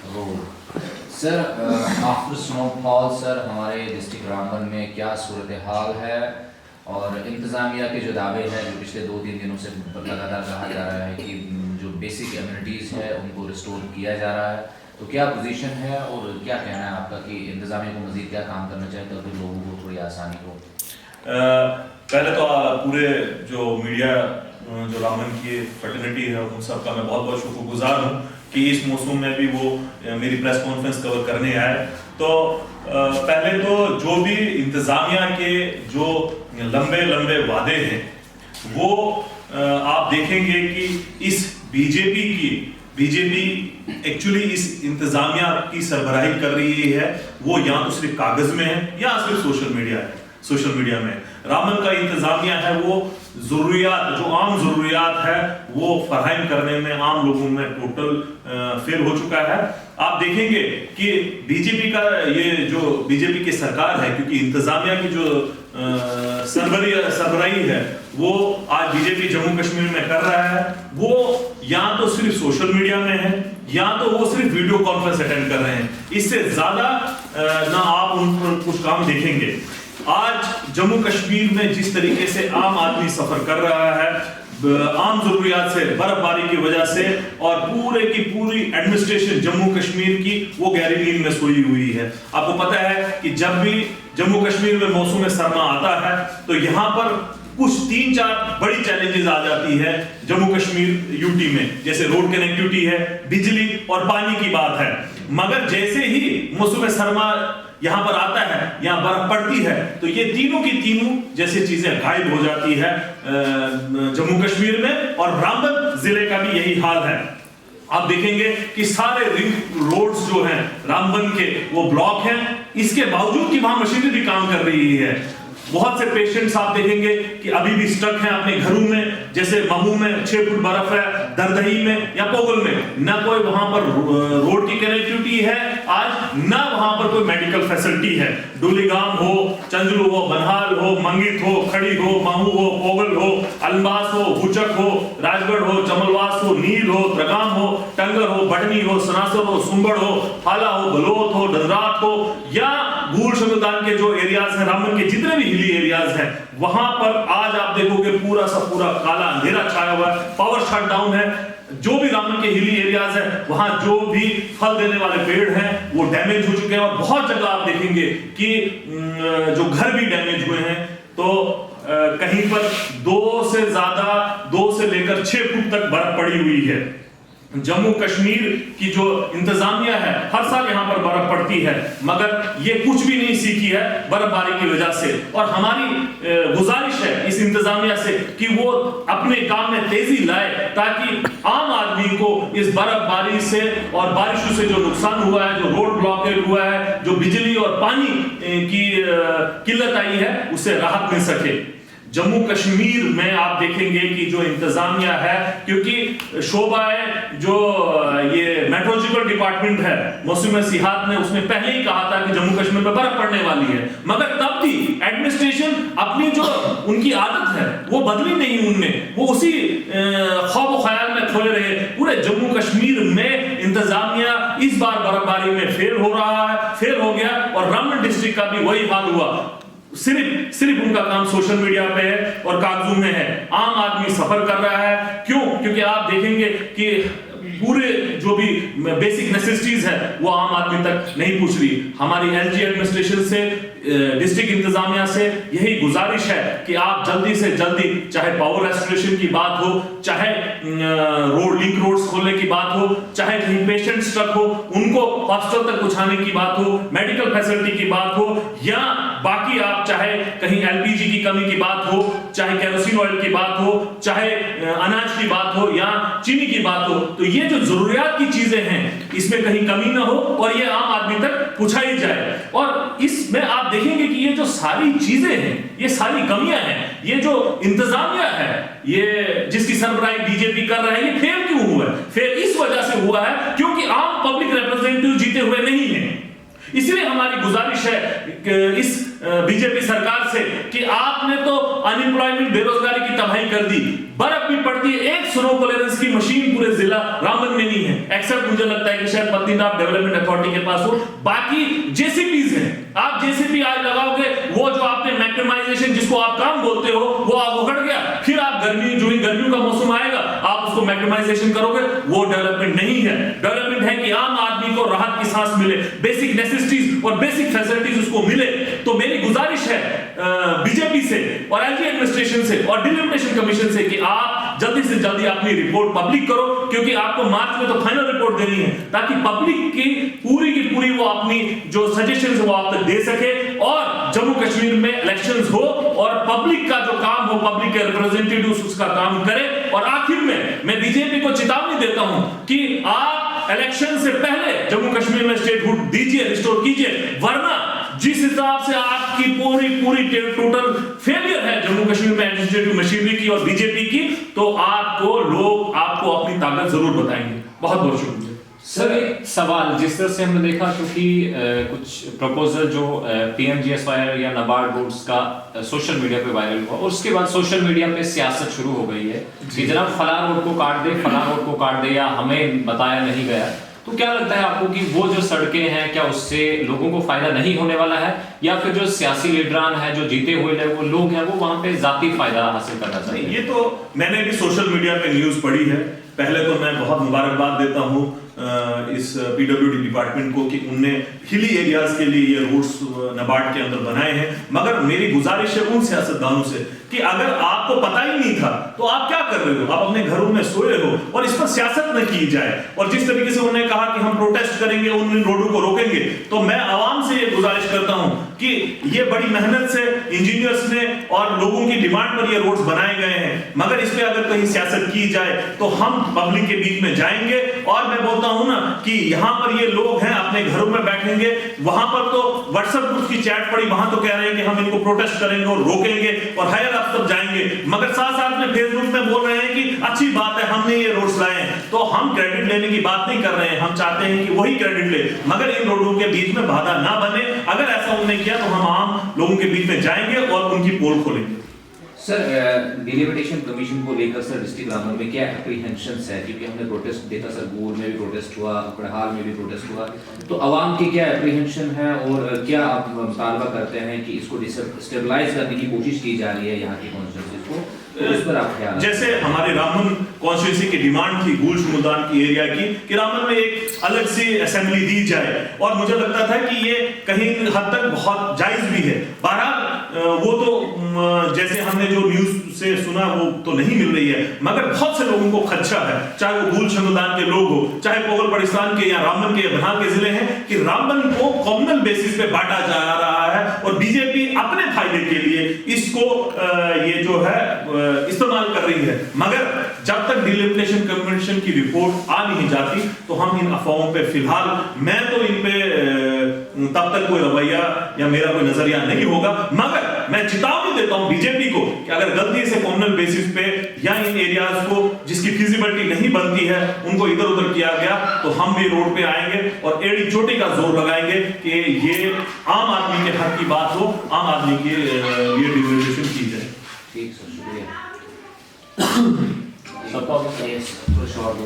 Road. Sir after snowfall sir हमारे district Ramban में क्या सूरत हाल है और इंतज़ामिया के जो दावे हैं जो पिछले 2-3 दिनों से लगातार कहा जा रहा है कि जो बेसिक एमिनिटीज़ है उनको रिस्टोर किया जा रहा है, तो क्या पोजीशन है और क्या कहना है आपका कि इंतज़ामिया को मज़ीद क्या काम करना चाहिए ताकि लोगों को थोड़ी आसानी हो? पहले तो पूरे जो मीडिया जो रामबन की फर्टिलिटी है उन सब का मैं बहुत बहुत शुक्रगुजार हूँ कि इस मौसम में भी वो मेरी प्रेस कॉन्फ्रेंस कवर करने आए। तो पहले तो जो भी इंतजामिया के जो लंबे वादे हैं वो आप देखेंगे कि इस बीजेपी एक्चुअली इस इंतजामिया की सरबराही कर रही है, वो या तो सिर्फ कागज में है या सिर्फ सोशल मीडिया में। रामबन का इंतजामिया है वो जरूरियात जो आम जरूरियात है वो फराहम करने में आम लोगों में टोटल फेल हो चुका है। आप देखेंगे कि बीजेपी की सरकार है, क्योंकि इंतजामिया की जो सरबराही है वो आज बीजेपी जम्मू कश्मीर में कर रहा है, वो या तो सिर्फ सोशल मीडिया में है या तो वो सिर्फ वीडियो कॉन्फ्रेंस अटेंड कर रहे हैं। इससे ज्यादा ना आप उन पर कुछ काम देखेंगे। आज जम्मू कश्मीर में जिस तरीके से आम आदमी सफर कर रहा है आम जरूरियात से, बर्फबारी की वजह से, और पूरे की पूरी एडमिनिस्ट्रेशन जम्मू कश्मीर की वो गहरी नींद में सोई हुई है। आपको पता है कि जब भी जम्मू कश्मीर में मौसम सरमा आता है तो यहाँ पर कुछ 3-4 बड़ी चैलेंजेस आ जाती है जम्मू कश्मीर यूटी में, जैसे रोड कनेक्टिविटी है, बिजली और पानी की बात है। मगर जैसे ही मौसम सरमा यहाँ पर आता है, यहाँ बर्फ पड़ती है, तो ये तीनों की तीनों जैसे चीजें गायब हो जाती है जम्मू कश्मीर में। और रामबन जिले का भी यही हाल है। आप देखेंगे कि सारे रिंग रोड्स जो हैं रामबन के वो ब्लॉक हैं, इसके बावजूद कि वहां मशीनरी भी काम कर रही है। बहुत से पेशेंट्स आप देखेंगे कि अभी भी स्टक हैं अपने घरों में, जैसे महू में 6 फुट बर्फ है, दरदही में या पोगल में ना कोई वहां पर रोड की कनेक्टिविटी है आज, ना वहां पर कोई मेडिकल फैसिलिटी है। डुलीगाम हो, चंजलू हो, बनहाल हो, मंगित हो, खड़ी हो, महू हो, पोगल हो, अलबास हो, भुचक हो, राजगढ़ हो, चमलवास हो, नील हो, त्रगाम हो, टंगर हो, बटनी हो, सनासर हो, सुंबड़ हो, हाला हो, बलोत हो, डंडरात हो, या गूल शंगदान के जो एरियाज हैं रामबन के जितने भी हिली एरियाज हैं वहां पर आज आप देखोगे पूरा काला अंधेरा छाया हुआ है, पावर शटडाउन है। जो भी रामबन के हिली एरियाज है वहां जो भी फल देने वाले पेड़ हैं वो डैमेज हो चुके हैं, और बहुत जगह आप देखेंगे कि जो घर भी डैमेज हुए हैं। तो कहीं पर 2 से लेकर 6 फुट तक बर्फ पड़ी हुई है। जम्मू कश्मीर की जो इंतजामिया है हर साल यहाँ पर बर्फ पड़ती है, मगर ये कुछ भी नहीं सीखी है बर्फबारी की वजह से। और हमारी गुजारिश है इस इंतजामिया से कि वो अपने काम में तेजी लाए ताकि आम आदमी को इस बर्फबारी से और बारिशों से जो नुकसान हुआ है, जो रोड ब्लॉकेज हुआ है, जो बिजली और पानी की किल्लत आई है, उससे राहत मिल सके। जम्मू कश्मीर में आप देखेंगे कि जो इंतजामिया है, क्योंकि शोबाए जो ये मेट्रोलॉजिकल डिपार्टमेंट है मौसम सियाहत ने उसने पहले ही कहा था कि जम्मू कश्मीर में बर्फ पड़ने वाली है, मगर तब भी एडमिनिस्ट्रेशन अपनी जो उनकी आदत है वो बदली नहीं, उनमें वो उसी ख्वाब ख्याल में खोले रहे। पूरे जम्मू कश्मीर में इंतजामिया इस बार बर्फबारी में फेल हो गया, और रामबन डिस्ट्रिक्ट का भी वही हाल हुआ। सिर्फ उनका काम सोशल मीडिया पे है और कागजों में है, आम आदमी सफर कर रहा है। क्यों? क्योंकि आप देखेंगे कि पूरे जो भी बेसिक नेसेसिटीज है वो आम आदमी तक नहीं पहुंच रही। हमारी एलजी एडमिनिस्ट्रेशन से, डिस्ट्रिक्ट इंतजामिया से यही गुजारिश है कि आप जल्दी से जल्दी, चाहे पावर रेस्टोरेशन की बात हो, चाहे लिंक रोड्स खोलने की बात हो, चाहे कहीं पेशेंट स्ट्रक हो उनको हॉस्पिटल तक पहुंचाने की बात हो, मेडिकल फैसिलिटी की बात हो, या बाकी आप चाहे कहीं एलपीजी की कमी की बात हो, चाहे केरोसिन ऑयल की बात हो, चाहे अनाज की बात हो या चीनी की बात हो, तो ये जो जरूरियात की चीजें हैं इसमें कहीं कमी ना हो और ये आम आदमी तक पहुंचाई जाए। और इसमें आप देखेंगे कि ये जो सारी चीजें हैं, ये सारी कमियां हैं, ये जो इंतजामिया है, ये जिसकी सरबराही बीजेपी कर रहा है, ये फेल क्यों हुआ है? फेल इस वजह से हुआ है क्योंकि आम पब्लिक रिप्रेजेंटेटिव जीते हुए नहीं है। इसलिए हमारी गुजारिश है इस बीजेपी सरकार से कि आपने तो अनएम्प्लॉयमेंट बेरोजगारी की तबाही कर दी। बर्फ भी पड़ती है, एक स्नो क्लियरेंस की मशीन पूरे जिला रामबन में नहीं है, एक्सेप्ट मुझे लगता है कि शायद बद्रीनाथ डेवलपमेंट अथॉरिटी के पास हो। बाकी जेसीपीज हैं, आप जेसीपी आज लगाओगे, वो जो आपने मैक्सिमाइजेशन जिसको आप काम बोलते हो वो आप उखड़ गया, फिर आप गर्मियों का मौसम आएगा आप उसको मैक्सिमाइजेशन करोगे, वो डेवलपमेंट नहीं है। डेवलपमेंट है कि आम आदमी को राहत की सांस मिले, बेसिक नेसेसिटीज और बेसिक फैसिलिटीज उसको मिले। तो मेरी गुजारिश है बीजेपी से और एलजी एडमिनिस्ट्रेशन से और डिलिमिटेशन कमीशन से कि आप जल्दी से जल्दी अपनी रिपोर्ट पब्लिक करो, क्योंकि आपको मार्च में तो फाइनल रिपोर्ट देनी है, ताकि पब्लिक की पूरी वो अपनी जो सजेशंस है वो आप तक दे सके और जम्मू कश्मीर में इलेक्शंस हो और पब्लिक का जो काम हो, पब्लिक के रिप्रेजेंटेटिव्स उसका काम करें। और आखिर में मैं बीजेपी को चेतावनी देता हूं कि आप इलेक्शन से पहले जम्मू कश्मीर में स्टेटहुड दीजिए, रिस्टोर कीजिए, वरना जिस हिसाब से आपकी पूरी टोटल फेलियर है जम्मू कश्मीर में एडमिनिस्ट्रेटिव मशीनरी की और बीजेपी की, तो लोग आपको अपनी ताकत जरूर बताएंगे। बहुत बहुत शुक्रिया। सर एक सवाल, जिस तरह से हमने देखा क्योंकि कुछ प्रपोजल जो पीएमजीएसवाई या नाबार्ड बोर्ड्स का सोशल मीडिया पे वायरल हुआ और उसके बाद सोशल मीडिया पे सियासत शुरू हो गई है कि जनाब फलां रोड को काट दे, फलां रोड को काट दे, या हमें बताया नहीं गया। तो क्या लगता है आपको कि वो जो सड़कें हैं क्या उससे लोगों को फायदा नहीं होने वाला है, या फिर जो सियासी लीडरान है जो जीते हुए वो लोग हैं वो वहां पे जाती फायदा हासिल करना चाहिए? ये तो मैंने भी सोशल मीडिया पे न्यूज पढ़ी है। पहले तो मैं बहुत मुबारकबाद देता हूँ इस पीडब्ल्यूडी डिपार्टमेंट को कि उनने हिली एरियाज के लिए ये रोड्स नाबार्ड के अंदर बनाए हैं। मगर मेरी गुजारिश है उन सियासतदानों से कि अगर आपको पता ही नहीं था तो आप क्या कर रहे हो, आप अपने घरों में सोए हो और इस पर सियासत न की जाए। और जिस तरीके से उन्होंने कहा कि हम प्रोटेस्ट करेंगे, उन रोडों को रोकेंगे, तो मैं आवाम से ये गुजारिश करता हूं कि ये बड़ी मेहनत से इंजीनियर्स ने और लोगों की डिमांड पर ये रोड्स बनाए गए हैं, मगर इस पे अगर कहीं सियासत की जाए तो हम पब्लिक के बीच में जाएंगे। और मैं बोलता हूं ना कि यहां पर ये लोग हैं अपने घरों में बैठेंगे, वहां पर तो व्हाट्सएप ग्रुप की चैट पड़ी, वहां तो कह रहे हैं कि हम इनको प्रोटेस्ट करेंगे और रोकेंगे और हायर अफसर जाएंगे, मगर साथ साथ में फेसबुक में बोल रहे हैं कि अच्छी बात है हमने ये रोड्स लाए हैं। तो हम क्रेडिट लेने की बात नहीं कर रहे हैं, हम चाहते हैं कि वही क्रेडिट ले, मगर इन रोडों के बीच में बाधा ना बने। अगर ऐसा उन्होंने किया तो हम आम लोगों के बीच में जाएंगे और उनकी पोल खोलेंगे। सर डिलिमिटेशन कमीशन को लेकर सर डिस्ट्रिक्ट रामबन में क्या एप्रीहेंशंस है, क्योंकि हमने प्रोटेस्ट देखा सर, गूर में भी प्रोटेस्ट हुआ, कड़हाल में भी प्रोटेस्ट हुआ, तो आवाम की क्या एप्रीहेंशन है और क्या आप मुतालबा करते हैं कि इसको स्टेबलाइज करने की कोशिश की जा रही है यहाँ की कॉन्स्टिट्यूंसी को, तो उस पर आप क्या? जैसे हमारे रामबन कॉन्स्टिट्यूंसी की डिमांड थी गूल शुमुदान की एरिया की कि रामबन में एक अलग सी असेंबली दी जाए, और मुझे लगता था कि ये कहीं हद तक बहुत जायज भी है। बहरहाल वो तो जैसे हमने जो न्यूज से सुना वो तो नहीं मिल रही है, मगर बहुत से लोगों को खदशा है, चाहे वो गूल शुमुदान के लोग हो, चाहे पोगल पड़िस्तान के या रामबन के बनिहाल के जिले हैं, कि रामबन को कॉम्युनल बेसिस पे बांटा जा रहा है और बीजेपी अपने फायदे के लिए इसको ये जो है इस्तेमाल कर रही है। मगर जब तक डिलिमिटेशन कमीशन की रिपोर्ट आ नहीं जाती तो हम इन अफवाहों पे फिलहाल, मैं तो इन पे तब तक कोई रवैया या मेरा कोई नजरिया नहीं होगा, मगर मैं चेतावनी देता हूं बीजेपी को कि अगर गलती से कॉम्युनल बेसिस पे या इन एरियाज को जिसकी फिजिबिलिटी नहीं बनती है उनको इधर उधर किया गया तो हम भी रोड पे आएंगे और एड़ी चोटी का जोर लगाएंगे कि ये आम आदमी के हक की बात हो, आम आदमी की ये डिलिमिटेशन की जाए। ठीक सर, शुक्रिया। Suppose short